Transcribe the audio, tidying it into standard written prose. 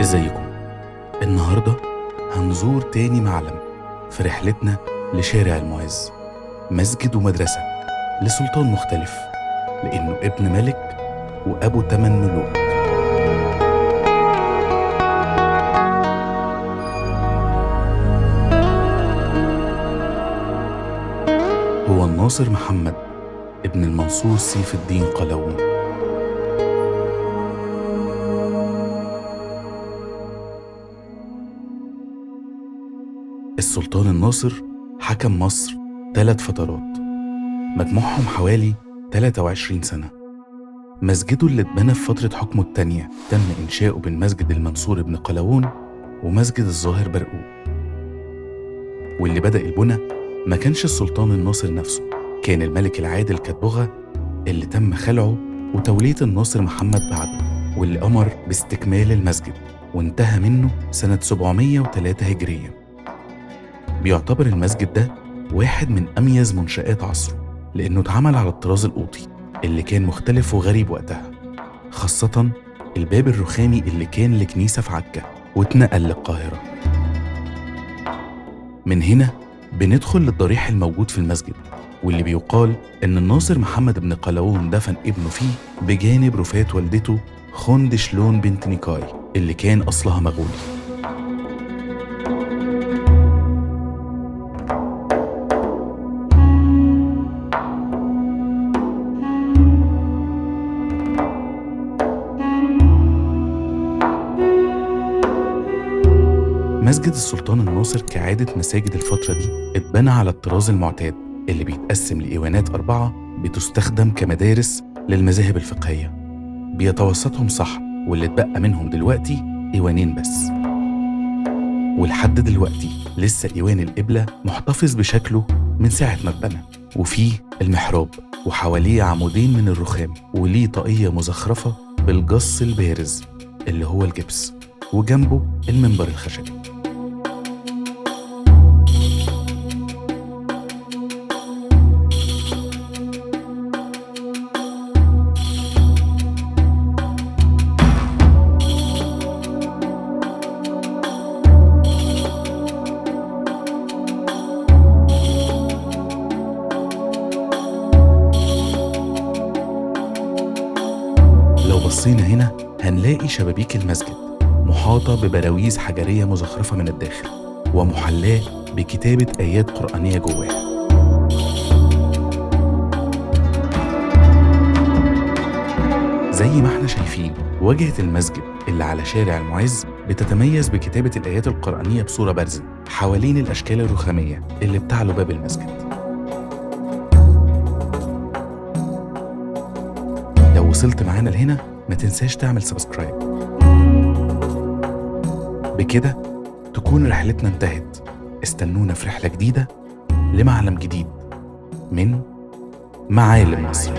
ازيكم؟ النهاردة هنزور تاني معلم في رحلتنا لشارع المعز، مسجد ومدرسة لسلطان مختلف، لأنه ابن ملك وأبو 8 ملوك. هو الناصر محمد ابن المنصور سيف الدين قلاوون. السلطان الناصر حكم مصر 3 فترات، مجموعهم حوالي 23 سنة. مسجده اللي اتبنى في فترة حكمه التانية تم إنشاؤه بين مسجد المنصور ابن قلاوون ومسجد الظاهر برقوق، واللي بدأ البنى ما كانش السلطان الناصر نفسه، كان الملك العادل كتبغة اللي تم خلعه وتولية الناصر محمد بعده، واللي أمر باستكمال المسجد وانتهى منه سنة 703 هجرية. بيعتبر المسجد ده واحد من أميز منشآت عصره، لأنه اتعمل على الطراز القوطي اللي كان مختلف وغريب وقتها، خاصة الباب الرخامي اللي كان لكنيسة في عكا واتنقل للقاهرة. من هنا بندخل للضريح الموجود في المسجد، واللي بيقال إن الناصر محمد بن قلاوون دفن ابنه فيه بجانب رفاة والدته خوندشلون بنت نيكاي اللي كان أصلها مغولي. مسجد السلطان الناصر كعادة مساجد الفترة دي اتبنى على الطراز المعتاد اللي بيتقسم لإيوانات 4 بتستخدم كمدارس للمذاهب الفقهية، بيتوسطهم صح، واللي اتبقى منهم دلوقتي إيوانين بس. ولحد دلوقتي لسه إيوان القبلة محتفظ بشكله من ساعة ما اتبنى، وفيه المحراب وحواليه عمودين من الرخام، وليه طاقية مزخرفة بالجص البارز اللي هو الجبس، وجنبه المنبر الخشبي. لو بصينا هنا هنلاقي شبابيك المسجد محاطة ببراويز حجرية مزخرفة من الداخل، ومحلاة بكتابة آيات قرآنية جواها. زي ما احنا شايفين، واجهة المسجد اللي على شارع المعز بتتميز بكتابة الآيات القرآنية بصورة بارزة حوالين الأشكال الرخامية اللي بتعلو باب المسجد. لو وصلت معانا لهنا ما تنساش تعمل سبسكرايب. بكده تكون رحلتنا انتهت. استنونا في رحلة جديدة لمعلم جديد من معالم مصر.